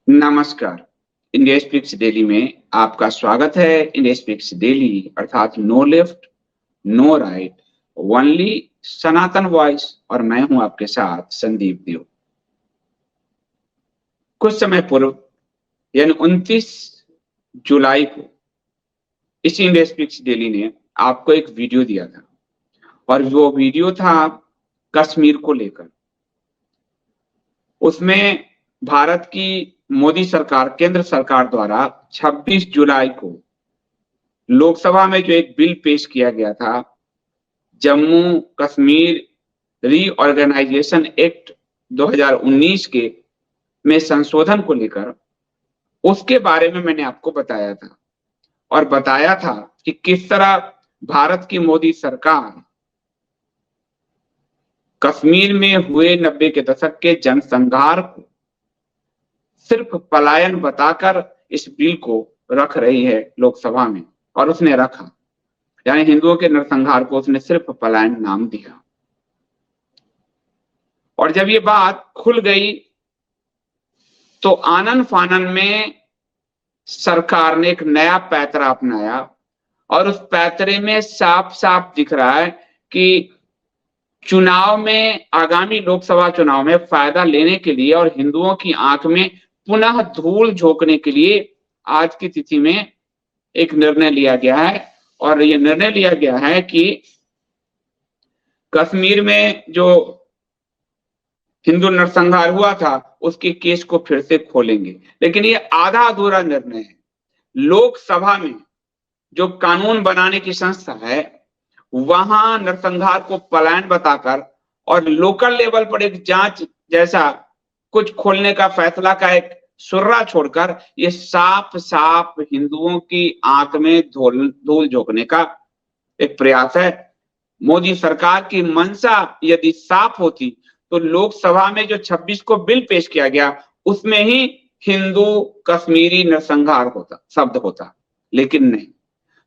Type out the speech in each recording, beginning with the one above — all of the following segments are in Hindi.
नमस्कार। इंडिया स्पीक्स डेली में आपका स्वागत है। इंडिया स्पीक्स डेली अर्थात no left, no right, only Sanatan voice और मैं हूं आपके साथ संदीप देव। कुछ समय पूर्व यानी 29 जुलाई को इस इंडिया स्पीक्स डेली ने आपको एक वीडियो दिया था और वो वीडियो था कश्मीर को लेकर। उसमें भारत की मोदी सरकार, केंद्र सरकार द्वारा 26 जुलाई को लोकसभा में जो एक बिल पेश किया गया था, जम्मू कश्मीर रीऑर्गेनाइजेशन एक्ट 2019 के में संशोधन को लेकर, उसके बारे में मैंने आपको बताया था और बताया था कि किस तरह भारत की मोदी सरकार कश्मीर में हुए 90 के दशक के जनसंहार को सिर्फ पलायन बताकर इस बिल को रख रही है लोकसभा में। और उसने रखा, यानी हिंदुओं के नरसंहार को उसने सिर्फ पलायन नाम दिया। और जब ये बात खुल गई तो आनन फानन में सरकार ने एक नया पैतरा अपनाया और उस पैतरे में साफ साफ दिख रहा है कि चुनाव में, आगामी लोकसभा चुनाव में फायदा लेने के लिए और हिंदुओं की आंख में पुनः धूल झोंकने के लिए आज की तिथि में एक निर्णय लिया गया है। और यह निर्णय लिया गया है कि कश्मीर में जो हिंदू नरसंहार हुआ था उसके केस को फिर से खोलेंगे। लेकिन ये आधा अधूरा निर्णय है। लोकसभा में जो कानून बनाने की संस्था है, वहां नरसंहार को पलायन बताकर और लोकल लेवल पर एक जांच जैसा कुछ खोलने का फैसला का एक सुर्रा छोड़कर ये साफ साफ हिंदुओं की आंख में धूल झोंकने का एक प्रयास है। मोदी सरकार की मंशा यदि साफ होती तो लोकसभा में जो 26 को बिल पेश किया गया उसमें ही हिंदू कश्मीरी नरसंहार होता, शब्द होता, लेकिन नहीं।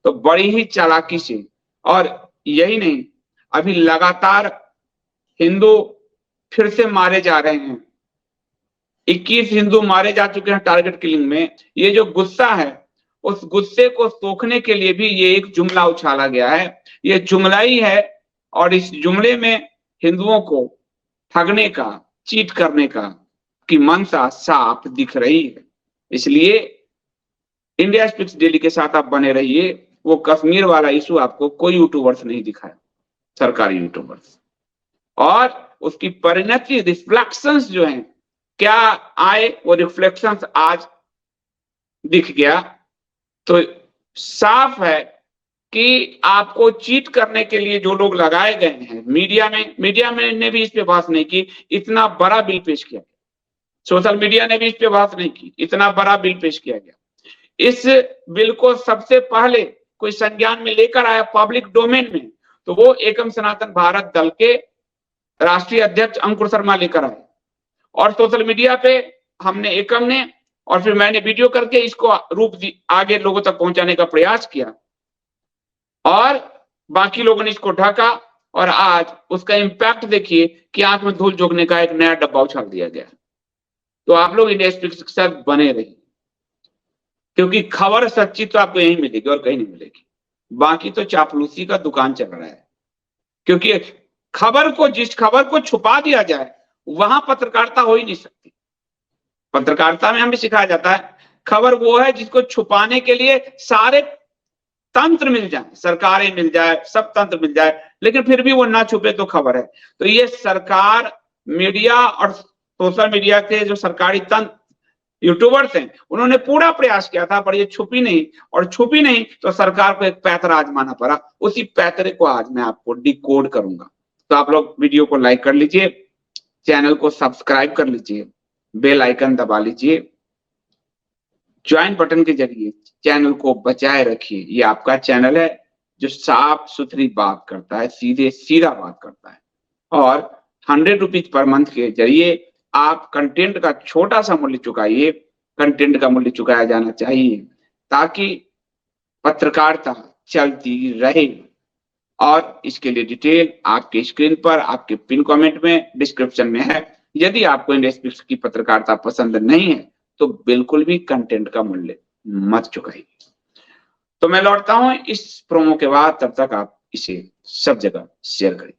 तो बड़ी ही चालाकी से, और यही नहीं, अभी लगातार हिंदू फिर से मारे जा रहे हैं। 21 हिंदू मारे जा चुके हैं टारगेट किलिंग में। ये जो गुस्सा है, उस गुस्से को सोखने के लिए भी ये एक जुमला उछाला गया है। ये जुमला ही है और इस जुमले में हिंदुओं को ठगने का, चीट करने का की मंशा साफ दिख रही है। इसलिए इंडिया स्पीक्स डेली के साथ आप बने रहिए। वो कश्मीर वाला इशू आपको कोई यूट्यूबर्स नहीं दिखाया, सरकारी यूट्यूबर्स। और उसकी परिणति, रिफ्लेक्शंस जो हैं, क्या आए वो रिफ्लेक्शंस आज दिख गया। तो साफ है कि आपको चीट करने के लिए जो लोग लगाए गए हैं, मीडिया में ने भी इस पे बात नहीं की। इतना बड़ा बिल पेश किया गया, सोशल मीडिया ने भी इस पे बात नहीं की। इतना बड़ा बिल पेश किया गया। इस बिल को सबसे पहले कोई संज्ञान में लेकर आया पब्लिक डोमेन में, तो वो एकम सनातन भारत दल के राष्ट्रीय अध्यक्ष अंकुर शर्मा लेकर आए। और सोशल मीडिया पे हमने, एकम ने, और फिर मैंने वीडियो करके इसको रूप आगे लोगों तक पहुंचाने का प्रयास किया और बाकी लोगों ने इसको ढका। और आज उसका इंपैक्ट देखिए कि आंख में धूल झोंकने का एक नया डब्बा उछाल दिया गया। तो आप लोग इंडिया स्पीक्स के साथ बने रहिए, क्योंकि खबर सच्ची तो आपको यहीं मिलेगी और कहीं नहीं मिलेगी। बाकी तो चापलूसी का दुकान चल रहा है, क्योंकि जिस खबर को छुपा दिया जाए वहां पत्रकारिता हो ही नहीं सकती। पत्रकारिता में हमें सिखाया जाता है खबर वो है जिसको छुपाने के लिए सारे तंत्र मिल जाए, सरकारें मिल जाए, सब तंत्र मिल जाए, लेकिन फिर भी वो ना छुपे तो खबर है। तो ये सरकार, मीडिया और सोशल मीडिया के जो सरकारी तंत्र, यूट्यूबर्स हैं, उन्होंने पूरा प्रयास किया था, पर ये छुपी नहीं। और छुपी नहीं तो सरकार को एक पैतरा आजमाना पड़ा। उसी पैतरे को आज मैं आपको डिकोड करूंगा। तो आप लोग वीडियो को लाइक कर लीजिए, चैनल को सब्सक्राइब कर लीजिए, बेल आइकन दबा लीजिए, ज्वाइन बटन के जरिए चैनल को बचाए रखिए। ये आपका चैनल है जो साफ सुथरी बात करता है, सीधे सीधा बात करता है। और 100 रुपीज पर मंथ के जरिए आप कंटेंट का छोटा सा मूल्य चुकाइए। कंटेंट का मूल्य चुकाया जाना चाहिए ताकि पत्रकारिता चलती रहे। और इसके लिए डिटेल आपके स्क्रीन पर, आपके पिन कमेंट में, डिस्क्रिप्शन में है। यदि आपको इंडिया स्पीक्स की पत्रकारिता पसंद नहीं है तो बिल्कुल भी कंटेंट का मूल्य मत चुकाइए। तो मैं लौटता हूं इस प्रोमो के बाद, तब तक आप इसे सब जगह शेयर करें।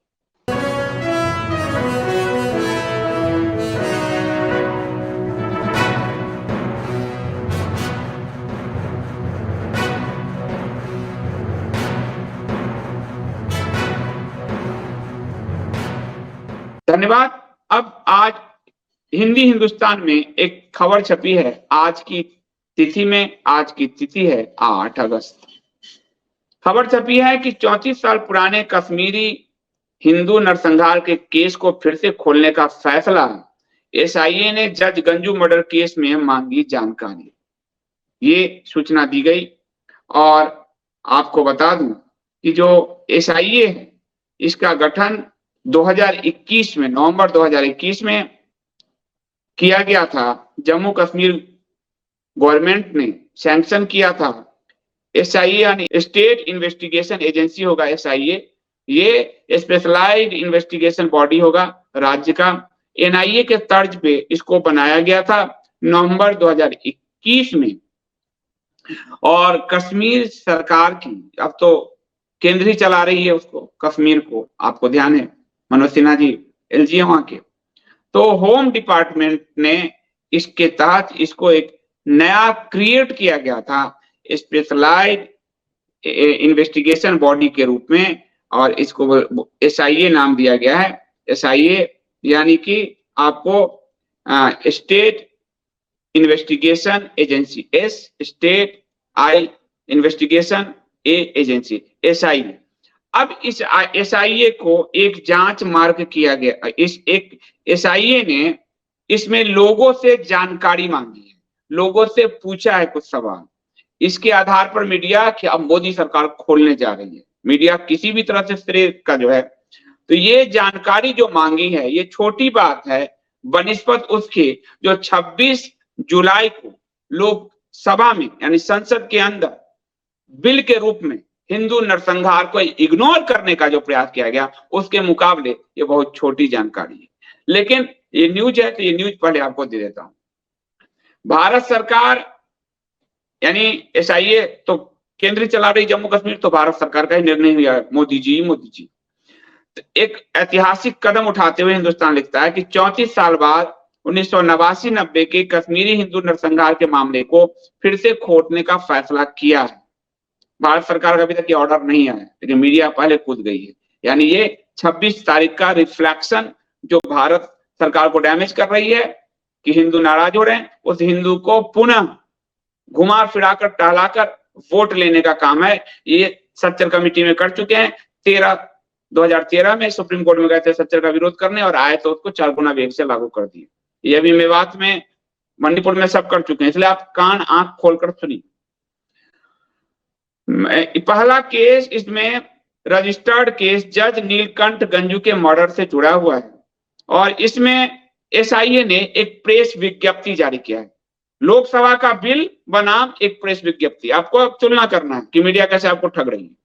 धन्यवाद। अब आज हिंदी हिंदुस्तान में एक खबर छपी है आज की तिथि में। आज की तिथि है 8 अगस्त। खबर छपी है कि 34 साल पुराने कश्मीरी हिंदू नरसंहार के केस को फिर से खोलने का फैसला। एसआईए ने जज गंजू मर्डर केस में मांगी जानकारी। ये सूचना दी गई। और आपको बता दूं कि जो एसआईए है इसका गठन 2021 में, नवंबर 2021 में किया गया था। जम्मू कश्मीर गवर्नमेंट ने सैंक्शन किया था। एसआईए यानी स्टेट इन्वेस्टिगेशन एजेंसी होगा एसआईए। ये स्पेशलाइज्ड इन्वेस्टिगेशन बॉडी होगा राज्य का। एनआईए के तर्ज पे इसको बनाया गया था नवंबर 2021 में। और कश्मीर सरकार की, अब तो केंद्र ही चला रही है उसको, कश्मीर को, आपको ध्यान है, मनोज सिन्हा जी एलजी है वहां के। तो होम डिपार्टमेंट ने इसके तहत इसको एक नया क्रिएट किया गया था स्पेशलाइज्ड इन्वेस्टिगेशन बॉडी के रूप में, और इसको एसआईए नाम दिया गया है। एसआईए यानी कि आपको स्टेट इन्वेस्टिगेशन एजेंसी, स्टेट आई इन्वेस्टिगेशन एजेंसी, एसआईए। अब इस एसआईए को एक जांच मार्ग किया गया। इस एक एसआईए ने इसमें लोगों से जानकारी मांगी है, लोगों से पूछा है कुछ सवाल। इसके आधार पर मीडिया कि अब मोदी सरकार खोलने जा रही है, मीडिया किसी भी तरह से श्रेय का जो है, तो ये जानकारी जो मांगी है ये छोटी बात है बनिस्बत उसके जो 26 जुलाई को लोकसभा में यानी संसद के अंदर बिल के रूप में हिंदू नरसंहार को इग्नोर करने का जो प्रयास किया गया, उसके मुकाबले ये बहुत छोटी जानकारी है। लेकिन ये न्यूज है तो ये न्यूज पहले आपको दे देता हूं। भारत सरकार यानी एसआईए तो केंद्र चला रही जम्मू कश्मीर, तो भारत सरकार का ही निर्णय हुआ है, मोदी जी। तो एक ऐतिहासिक कदम उठाते हुए हिंदुस्तान लिखता है कि 34 साल बाद 1989-90 के कश्मीरी हिंदू नरसंहार के मामले को फिर से खोलने का फैसला किया है। भारत सरकार का अभी तक ये ऑर्डर नहीं आया, लेकिन मीडिया पहले कूद गई है। यानी ये 26 तारीख का रिफ्लेक्शन जो भारत सरकार को डैमेज कर रही है कि हिंदू नाराज हो रहे हैं, उस हिंदू को पुनः घुमा फिराकर टहलाकर वोट लेने का काम है। ये सच्चर कमेटी में कर चुके हैं। 2013 में सुप्रीम कोर्ट में गए थे सच्चर का विरोध करने, और आए तो उसको 4 गुना वेग से लागू कर दिए। ये अभी मेवात में, मणिपुर में सब कर चुके हैं, इसलिए आप कान आंख खोलकर सुनिए। पहला केस इसमें रजिस्टर्ड केस जज नीलकंठ गंजू के मर्डर से जुड़ा हुआ है, और इसमें एसआईए ने एक प्रेस विज्ञप्ति जारी किया है। लोकसभा का बिल बनाम एक प्रेस विज्ञप्ति, आपको अब तुलना करना है कि मीडिया कैसे आपको ठग रही है।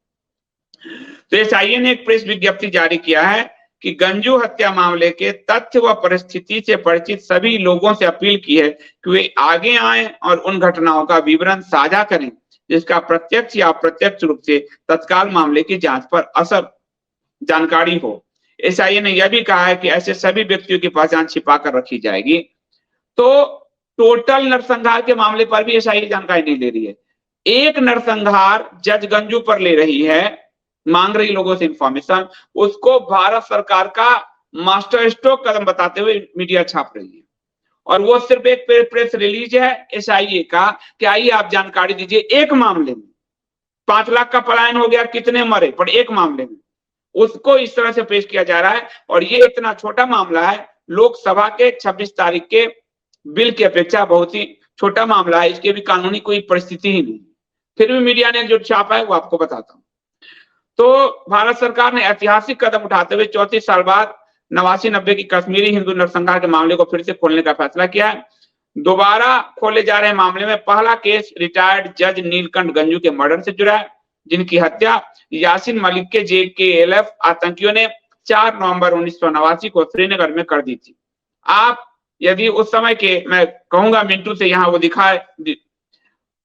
तो एसआईए ने एक प्रेस विज्ञप्ति जारी किया है कि गंजू हत्या मामले के तथ्य व परिस्थिति से परिचित सभी लोगों से अपील की है कि वे आगे आएं और उन घटनाओं का विवरण साझा करें जिसका प्रत्यक्ष या अप्रत्यक्ष रूप से तत्काल मामले की जांच पर असर जानकारी हो। एसआईए ने यह भी कहा है कि ऐसे सभी व्यक्तियों की पहचान छिपाकर रखी जाएगी। तो टोटल नरसंहार के मामले पर भी एसआईए जानकारी नहीं ले रही है। एक नरसंहार जज गंजू पर ले रही है, मांग रही लोगों से इंफॉर्मेशन, उसको भारत सरकार का मास्टर स्ट्रोक कदम बताते हुए मीडिया छाप रही है। और वो सिर्फ एक प्रेस रिलीज है एसआईए का कि आइए आप जानकारी दीजिए। एक मामले में 5 लाख का पलायन हो गया, कितने मरे, पर एक मामले में उसको इस तरह से पेश किया जा रहा है। और ये इतना छोटा मामला है, लोकसभा के 26 तारीख के बिल की अपेक्षा बहुत ही छोटा मामला है, इसके भी कानूनी कोई परिस्थिति ही नहीं। फिर भी मीडिया ने जो छापा है वो आपको बताता हूं। तो भारत सरकार ने ऐतिहासिक कदम उठाते हुए 34 साल बाद 89-90 की कश्मीरी हिंदू नरसंहार के मामले को फिर से खोलने का फैसला किया है। दोबारा खोले जा रहे मामले में पहला केस रिटायर्ड जज नीलकंठ गंजू के मर्डर से जुड़ा है, जिनकी हत्या यासीन मलिक के जेकेएलएफ आतंकियों ने 4 नवंबर 1989 को श्रीनगर में कर दी थी। आप यदि उस समय के मैं कहूंगा मिंटू से यहाँ वो दिखाए,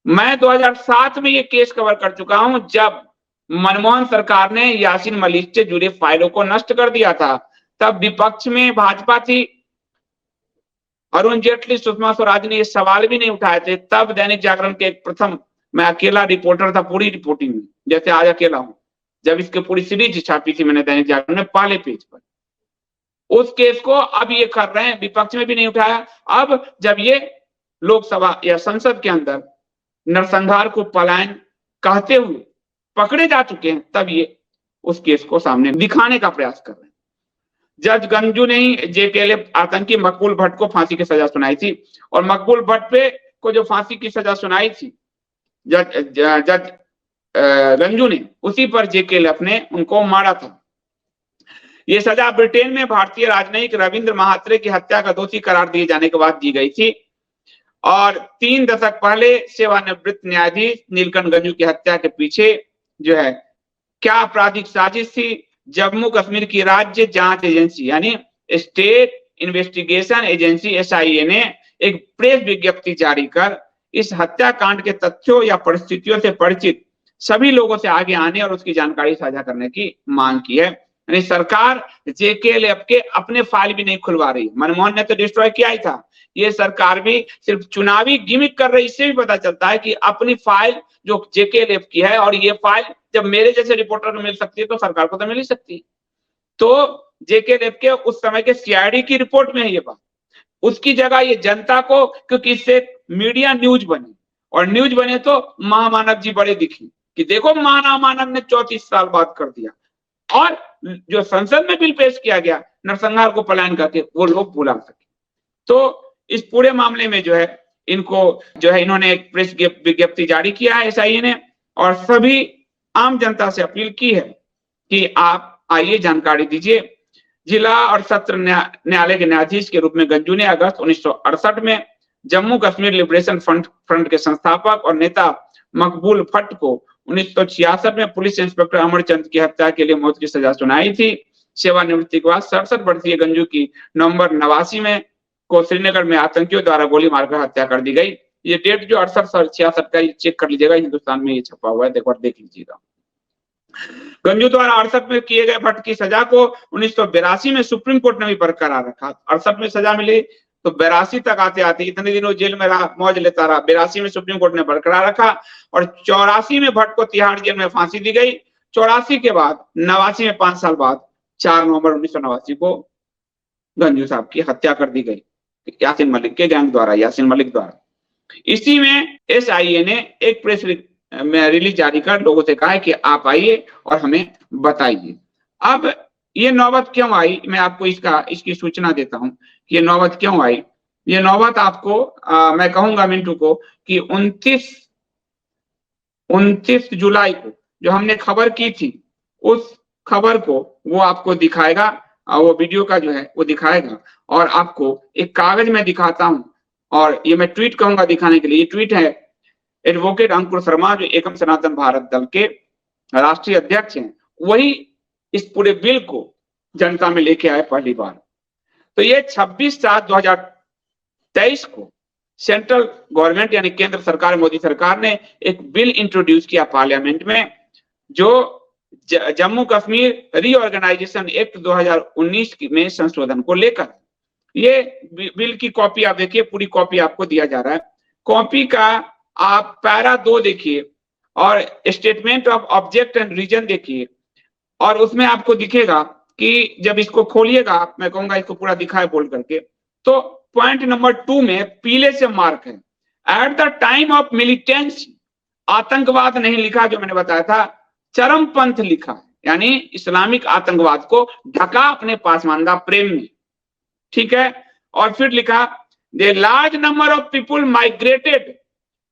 मैं 2007 में ये केस कवर कर चुका हूं जब मनमोहन सरकार ने यासीन मलिक से जुड़े फाइलों को नष्ट कर दिया था। तब विपक्ष में भाजपा थी, अरुण जेटली, सुषमा स्वराज ने ये सवाल भी नहीं उठाए थे। तब दैनिक जागरण के प्रथम, मैं अकेला रिपोर्टर था पूरी रिपोर्टिंग में, जैसे आज अकेला हूं, जब इसके पूरी सीरीज छापी थी मैंने दैनिक जागरण में पहले पेज पर। उस केस को अब ये कर रहे हैं, विपक्ष में भी नहीं उठाया। अब जब ये लोकसभा या संसद के अंदर नरसंहार को पलायन कहते हुए पकड़े जा चुके हैं, तब ये उस केस को सामने दिखाने का प्रयास कर रहे हैं। जज गंजू ने ही जेकेएलएफ आतंकी मकबूल भट्ट को फांसी की सजा सुनाई थी, और मकबूल भट्ट पे को जो फांसी की सजा सुनाई थी जज गंजू ने, उसी पर जेकेएलएफ ने उनको मारा था। ये सजा ब्रिटेन में भारतीय राजनयिक रविंद्र महात्रे की हत्या का दोषी करार दिए जाने के बाद दी गई थी, और 3 दशक पहले सेवानिवृत्त न्यायाधीश नीलकंठ गंजू की हत्या के पीछे जो है क्या आपराधिक साजिश थी, जम्मू कश्मीर की राज्य जांच एजेंसी यानी स्टेट इन्वेस्टिगेशन एजेंसी SIA ने एक प्रेस विज्ञप्ति जारी कर इस हत्याकांड के तथ्यों या परिस्थितियों से परिचित सभी लोगों से आगे आने और उसकी जानकारी साझा करने की मांग की है। यानी सरकार जेकेएलएफ के अपने फाइल भी नहीं खुलवा रही। मनमोहन ने तो डिस्ट्रॉय किया ही था, ये सरकार भी सिर्फ चुनावी गिमिक कर रही। इससे भी पता चलता है कि अपनी फाइल जो जेकेएलएफ की है, और ये फाइल जब मेरे जैसे रिपोर्टर को मिल सकती है तो सरकार को तो मिल ही सकती है। तो जेकेएलएफ के उस समय के CID की रिपोर्ट में है ये बात, उसकी जगह ये जनता को, क्योंकि इससे मीडिया न्यूज बने, और न्यूज बने तो महामानव जी बड़े दिखे कि देखो महामानव ने 34 साल बाद कर दिया, और जो संसद में बिल पेश किया गया नरसंहार को पलायन करके, वो लोग भुला सके। तो इस पूरे मामले में जो है इनको जो है इन्होंने एक प्रेस विज्ञप्ति जारी किया है SIA ने, और सभी आम जनता से अपील की है कि आप आइए जानकारी दीजिए। जिला और सत्र न्यायालय के न्यायाधीश के रूप में गंजू ने अगस्त 1968 में जम्मू कश्मीर लिबरेशन फ्रंट के संस्थापक और नेता मकबूल भट्ट को 1966 में पुलिस इंस्पेक्टर अमरचंद की हत्या के लिए मौत की सजा सुनाई थी। सेवानिवृत्ति के बाद 67 वर्षीय गंजू की नवंबर 89 में को श्रीनगर में आतंकियों द्वारा गोली मारकर हत्या कर दी गई। ये डेट जो 68 और 66 का चेक कर लीजिएगा, हिंदुस्तान में ये छपा हुआ है, देख लीजिएगा। गंजू द्वारा 68 में किए गए भट्ट की सजा को 1982 में सुप्रीम कोर्ट ने भी बरकरार रखा। 68 में सजा मिली तो 82 तक आते आते इतने दिनों जेल में रहा, मौज लेता रहा। 82 में सुप्रीम कोर्ट ने बरकरार रखा, और 84 में भट्ट को तिहाड़ जेल में फांसी दी गई। 84 के बाद 89 में 5 साल बाद 4 नवंबर 1989 को गंजू साहब की हत्या कर दी गई यासीन मलिक के गैंग द्वारा, यासीन मलिक द्वारा। इसी में SIA ने एक प्रेस रिलीज जारी कर लोगों से कहा है कि आप आइए और हमें बताइए। अब ये नौबत क्यों आई, मैं आपको इसकी सूचना देता हूं कि ये नौबत क्यों आई। ये नौबत आपको मैं कहूंगा मिंटू को कि 29 जुलाई को जो हमने खबर की थी, उस खबर को वो आपको दिखाएगा, वो वीडियो का जो है वो दिखाएगा, और आपको एक कागज में दिखाता हूं, और ये मैं ट्वीट कहूंगा दिखाने के लिए। ये ट्वीट है एडवोकेट अंकुर शर्मा, जो एकम सनातन भारत दल के राष्ट्रीय अध्यक्ष हैं, वही इस पूरे बिल को जनता में लेके आए पहली बार। तो ये 26/7/2023 को सेंट्रल गवर्नमेंट यानी केंद्र सरकार, मोदी सरकार ने एक बिल इंट्रोड्यूस किया पार्लियामेंट में, जो जम्मू कश्मीर रीऑर्गेनाइजेशन एक्ट 2019 में संशोधन को लेकर। ये बिल की कॉपी आप देखिए, पूरी कॉपी आपको दिया जा रहा है। कॉपी का आप पैरा 2 देखिए, और statement of object and reason देखिए, और उसमें आपको दिखेगा कि जब इसको खोलिएगा, मैं कहूंगा इसको पूरा दिखाए बोल करके, तो पॉइंट नंबर 2 में पीले से मार्क है, at the time of militancy. आतंकवाद नहीं लिखा जो मैंने बताया था, चरमपंथ लिखा है, यानी इस्लामिक आतंकवाद को ढका अपने पासमानदा प्रेम में, ठीक है। और फिर लिखा the large number of people migrated,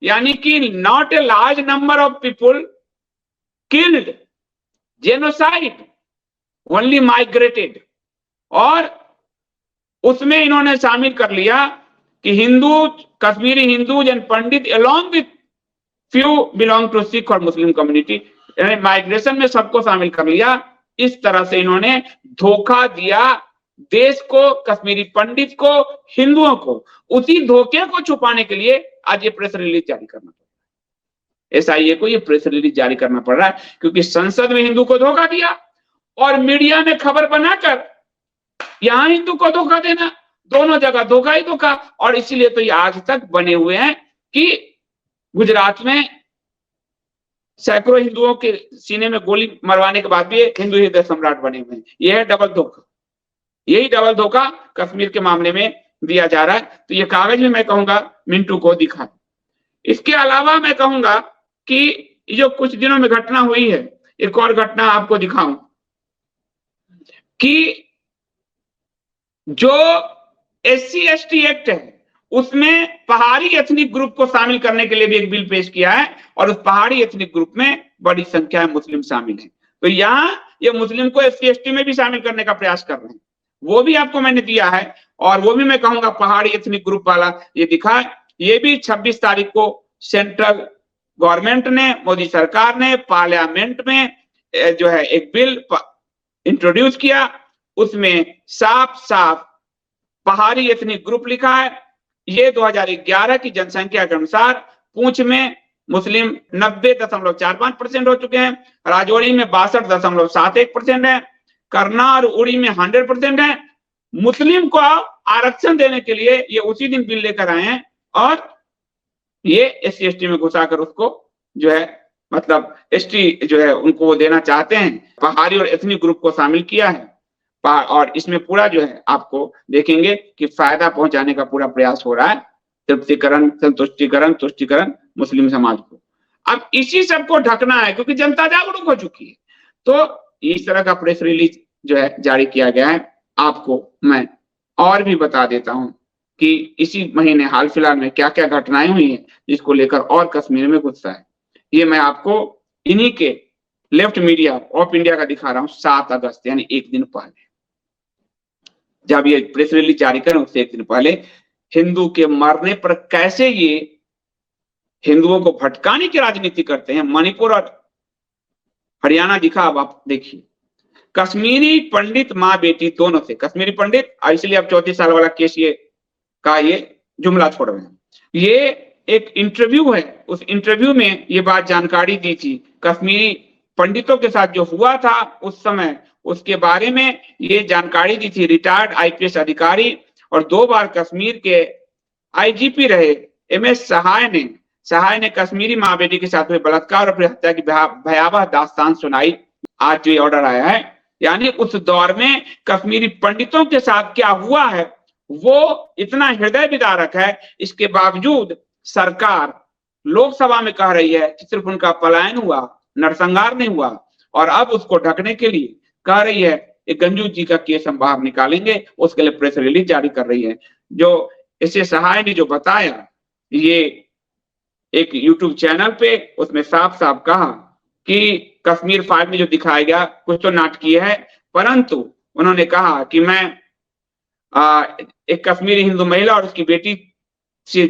यानी कि not a large number of people killed, genocide, only migrated. और उसमें इन्होंने शामिल कर लिया कि Hindu, Kashmiri Hindus and Pandit along with few belong to Sikh और मुस्लिम कम्युनिटी, यानी माइग्रेशन में सबको शामिल कर लिया। इस तरह से इन्होंने धोखा दिया देश को, कश्मीरी पंडित को, हिंदुओं को उसी धोखे को छुपाने के लिए आज ये प्रेस रिलीज जारी करना पड़ रहा है। एसआईए को ये प्रेस रिलीज जारी करना पड़ रहा है क्योंकि संसद में हिंदू को धोखा दिया और मीडिया में खबर बनाकर यहां हिंदू को धोखा देना, दोनों जगह धोखा ही धोखा। और इसीलिए तो ये आज तक बने हुए हैं कि गुजरात में सैकड़ों हिंदुओं के सीने में गोली मरवाने के बाद भी हिंदू हृदय सम्राट बने हुए हैं। यह है डबल धोखा। यही डबल धोखा कश्मीर के मामले में दिया जा रहा है। तो ये कागज में मैं कहूंगा मिंटू को दिखाए। इसके अलावा मैं कहूंगा कि जो कुछ दिनों में घटना हुई है, एक और घटना आपको दिखाऊं कि जो SC/ST एक्ट है उसमें पहाड़ी एथनिक ग्रुप को शामिल करने के लिए भी एक बिल पेश किया है और उस पहाड़ी एथनिक ग्रुप में बड़ी संख्या में मुस्लिम शामिल हैं। तो यहाँ ये मुस्लिम को SC/ST में भी शामिल करने का प्रयास कर रहे हैं, वो भी आपको मैंने दिया है। और वो भी मैं कहूंगा पहाड़ी एथनिक ग्रुप वाला ये दिखा, ये भी 26 तारीख को सेंट्रल गवर्नमेंट ने, मोदी सरकार ने पार्लियामेंट में जो है एक बिल इंट्रोड्यूस किया, उसमें साफ साफ पहाड़ी एथनिक ग्रुप लिखा है। ये 2011 की जनसंख्या के अनुसार पूंछ में मुस्लिम 90.45% हो चुके हैं, राजौरी में 62.71% है, करना और उड़ी में 100% है। मुस्लिम को आरक्षण देने के लिए ये उसी दिन बिल लेकर आए हैं और ये SC/ST में घुसाकर उसको जो है मतलब ST जो है उनको देना चाहते हैं। पहाड़ी और एथनिक ग्रुप को शामिल किया है और इसमें पूरा जो है आपको देखेंगे कि फायदा पहुंचाने का पूरा प्रयास हो रहा है, तृप्तिकरण, संतुष्टिकरण, तुष्टिकरण मुस्लिम समाज को। अब इसी सब को ढकना है क्योंकि जनता जागरूक हो चुकी है। तो इस तरह का प्रेस रिलीज जो है जारी किया गया है। आपको मैं और भी बता देता हूं कि इसी महीने हाल फिलहाल में क्या क्या घटनाएं हुई हैं जिसको लेकर और कश्मीर में गुस्सा है। ये मैं आपको इन्हीं के लेफ्ट मीडिया ऑफ इंडिया का दिखा रहा हूं। 7 अगस्त यानी एक दिन पहले जब ये प्रेस रिलीज जारी करें उससे एक दिन पहले हिंदू के मरने पर कैसे ये हिंदुओं को भटकाने की राजनीति करते हैं। मणिपुर और हरियाणा दिखा, अब आप देखिए। कश्मीरी पंडित माँ बेटी दोनों से, कश्मीरी पंडित इसलिए अब 34 साल वाला केस ये का ये जुमला छोड़ रहे हैं। ये एक इंटरव्यू है, उस इंटरव्यू में ये बात जानकारी दी थी कश्मीरी पंडितों के साथ जो हुआ था उस समय, उसके बारे में ये जानकारी दी थी। रिटायर्ड IPS अधिकारी और 2 बार कश्मीर के IGP रहे MS सहाय ने कश्मीरी माँ बेटी के साथ हुए बलात्कार और फिर हत्या की भयावह दास्तान सुनाई। आज जो ऑर्डर आया है, यानी उस दौर में कश्मीरी पंडितों के साथ क्या हुआ है वो इतना हृदय विदारक है। इसके बावजूद सरकार लोकसभा में कह रही है कि सिर्फ उनका पलायन हुआ, नरसंहार नहीं हुआ, और अब उसको ढकने के लिए कह रही है एक गंजू जी का केस हम बाहर निकालेंगे, उसके लिए प्रेस रिलीज जारी कर रही है। जो इसे सहाय ने जो बताया, ये एक YouTube चैनल पे, उसमें साफ साफ कहा कि कश्मीर फाइल में जो दिखाया गया कुछ तो नाटकीय है, परंतु उन्होंने कहा कि मैं एक कश्मीरी हिंदू महिला और उसकी बेटी से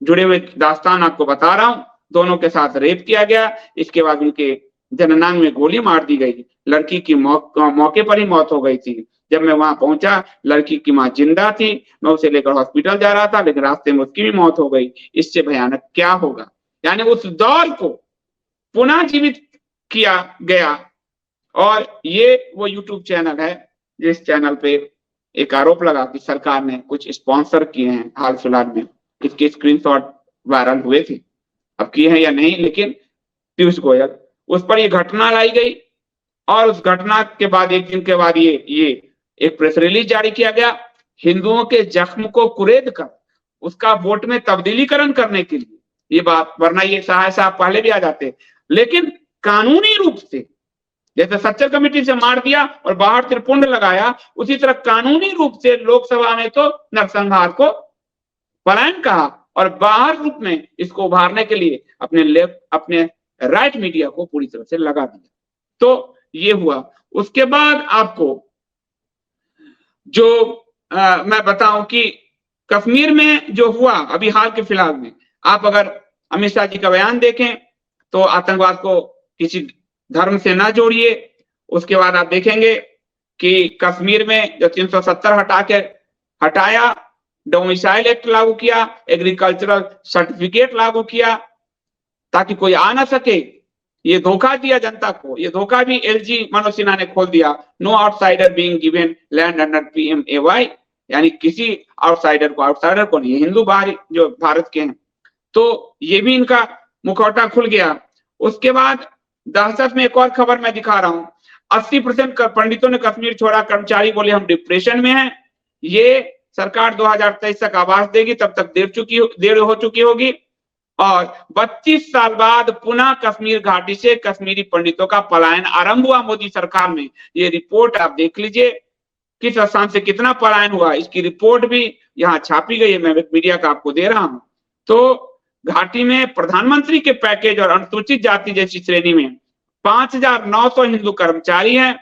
जुड़े हुए दास्तान आपको बता रहा हूं। दोनों के साथ रेप किया गया, इसके बाद उनके जननांग में गोली मार दी गई। लड़की की मौके पर ही मौत हो गई थी। जब मैं वहां पहुंचा लड़की की मां जिंदा थी, मैं उसे लेकर हॉस्पिटल जा रहा था, लेकिन रास्ते में उसकी भी मौत हो गई। इससे भयानक क्या होगा। यानी उस दौर को पुनः जीवित किया गया। और ये वो YouTube चैनल है जिस चैनल पे एक आरोप लगा कि सरकार ने कुछ स्पॉन्सर किए हैं हाल फिलहाल में। इसके स्क्रीनशॉट वायरल हुए थे, अब किए हैं या नहीं, लेकिन पीयूष गोयल उस पर ये घटना लाई गई और उस घटना के बाद एक दिन के बाद ये एक प्रेस रिलीज जारी किया गया हिंदुओं के जख्म को कुरेद कर उसका वोट में तब्दीलीकरण करने के लिए। ये बात, वरना ये सहाय साहब पहले भी आ जाते, लेकिन कानूनी रूप से जैसे सच्चर कमेटी से मार दिया और बाहर त्रिपुंड लगाया, उसी तरह कानूनी रूप से लोकसभा में तो नरसंहार को पलायन कहा और बाहर रूप में इसको उभारने के लिए अपने राइट मीडिया को पूरी तरह से लगा दिया। तो ये हुआ। उसके बाद आपको जो मैं बताऊं कि कश्मीर में जो हुआ अभी हाल के फिलहाल में, आप अगर अमित शाह जी का बयान देखें तो आतंकवाद को किसी धर्म से ना जोड़िए। उसके बाद आप देखेंगे कि कश्मीर में जो 370 हटाया, डोमिसाइल एक्ट लागू किया, एग्रीकल्चरल सर्टिफिकेट लागू किया ताकि कोई आ ना सके। ये धोखा दिया जनता को, ये धोखा भी एलजी मनोज सिन्हा ने खोल दिया। No outsider being given land under PMAY, यानी किसी आउटसाइडर को नहीं, हिंदू बाहरी जो भारत के हैं, तो ये भी इनका मुखौटा खुल गया। उसके बाद दहशत में एक और खबर मैं दिखा रहा हूं, 80% पंडितों ने कश्मीर छोड़ा, कर्मचारी बोले हम डिप्रेशन में हैं। ये सरकार 2023 तक आवास देगी, तब तक देर हो चुकी होगी। और 32 साल बाद पुनः कश्मीर घाटी से कश्मीरी पंडितों का पलायन आरंभ हुआ मोदी सरकार में। ये रिपोर्ट आप देख लीजिए, किस स्थान से कितना पलायन हुआ, इसकी रिपोर्ट भी यहाँ छापी गई है, मैं मीडिया का आपको दे रहा हूं। तो घाटी में प्रधानमंत्री के पैकेज और अनुसूचित जाति जैसी श्रेणी में 5,900 हिंदू कर्मचारी हैं,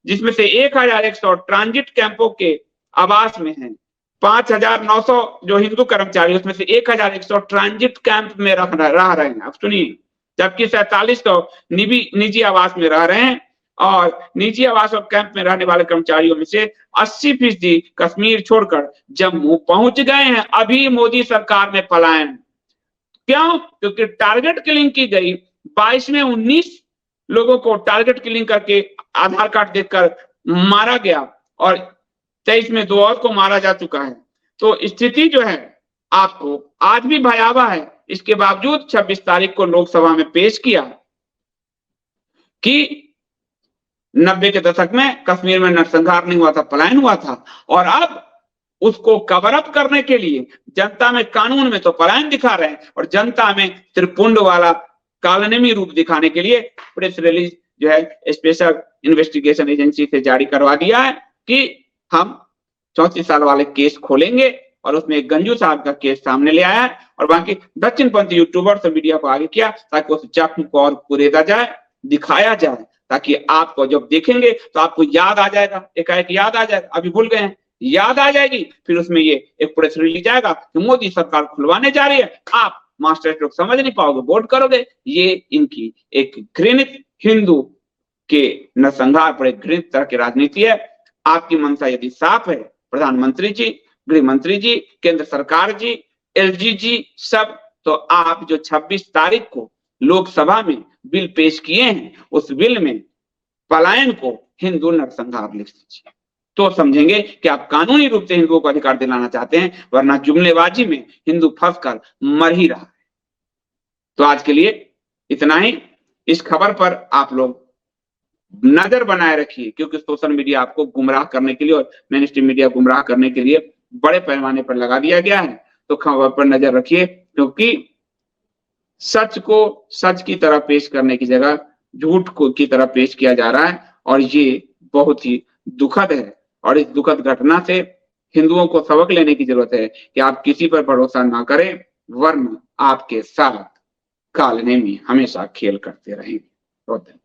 जिसमें से 1,100 ट्रांजिट कैंपों के आवास में हैं। 5,900 जो हिंदू कर्मचारी, उसमें से 1,100 ट्रांजिट कैंप में रह रहे हैं। अब सुनिए, जबकि 4700 निजी आवास में रह रहे हैं। और निजी आवास और कैंप में रहने वाले कर्मचारियों में से 80% कश्मीर छोड़कर जम्मू पहुंच गए हैं। अभी मोदी सरकार में पलायन क्यों? क्योंकि टारगेट किलिंग की गई। 22 में 19 लोगों को टारगेट किलिंग करके आधार कार्ड देकर मारा गया और 23 में 2 और को मारा जा चुका है। तो स्थिति जो है आपको आज भी भयावह है। इसके बावजूद 26 तारीख को लोकसभा में पेश किया कि 90 के दशक में कश्मीर में नरसंहार नहीं हुआ था, पलायन हुआ था। और अब उसको कवर अप करने के लिए जनता में, कानून में तो पलायन दिखा रहे हैं और जनता में त्रिपुंड वाला कालनेमी रूप दिखाने के लिए प्रेस रिलीज जो है स्पेशल इन्वेस्टिगेशन एजेंसी से जारी करवा दिया है कि हम 34 साल वाले केस खोलेंगे। और उसमें एक गंजू साहब का केस सामने ले आया है और बाकी दक्षिणपंथी यूट्यूबर्स और मीडिया को आगे किया ताकि उस जख्म को और कुरेदा जाए, दिखाया जाए, ताकि आपको जब देखेंगे तो आपको याद आ जाएगा, एकाएक याद आ जाएगा। अभी भूल गए हैं, याद आ जाएगी। फिर उसमें ये एक प्रेस रिलीज आएगा कि मोदी सरकार खुलवाने जा रही है, आप मास्टर स्ट्रोक समझ नहीं पाओगे, वोट करोगे। ये इनकी एक घृणित हिंदू के नरसंहार पर एक घृणित तरह की राजनीति है। आपकी मंशा यदि साफ है, प्रधानमंत्री जी, गृह मंत्री जी, केंद्र सरकार जी, एलजी जी, सब, तो आप जो 26 तारीख को लोकसभा में बिल पेश किए हैं, उस बिल में पलायन को हिंदू नरसंहार लिख दीजिए, तो समझेंगे कि आप कानूनी रूप से हिंदुओं को अधिकार दिलाना चाहते हैं, वरना जुमलेबाजी में हिंदू फंसकर मर ही रहा है। तो आज के लिए इतना ही। इस खबर पर आप लोग नजर बनाए रखिए, क्योंकि सोशल मीडिया आपको गुमराह करने के लिए और मेन स्ट्रीम मीडिया गुमराह करने के लिए बड़े पैमाने पर लगा दिया गया है। तो खबर पर नजर रखिए, क्योंकि सच को सच की तरह पेश करने की जगह झूठ को की तरह पेश किया जा रहा है, और ये बहुत ही दुखद है। और इस दुखद घटना से हिंदुओं को सबक लेने की जरूरत है कि आप किसी पर भरोसा ना करें, वरना आपके साथ कालनेमी हमेशा खेल करते रहेंगे।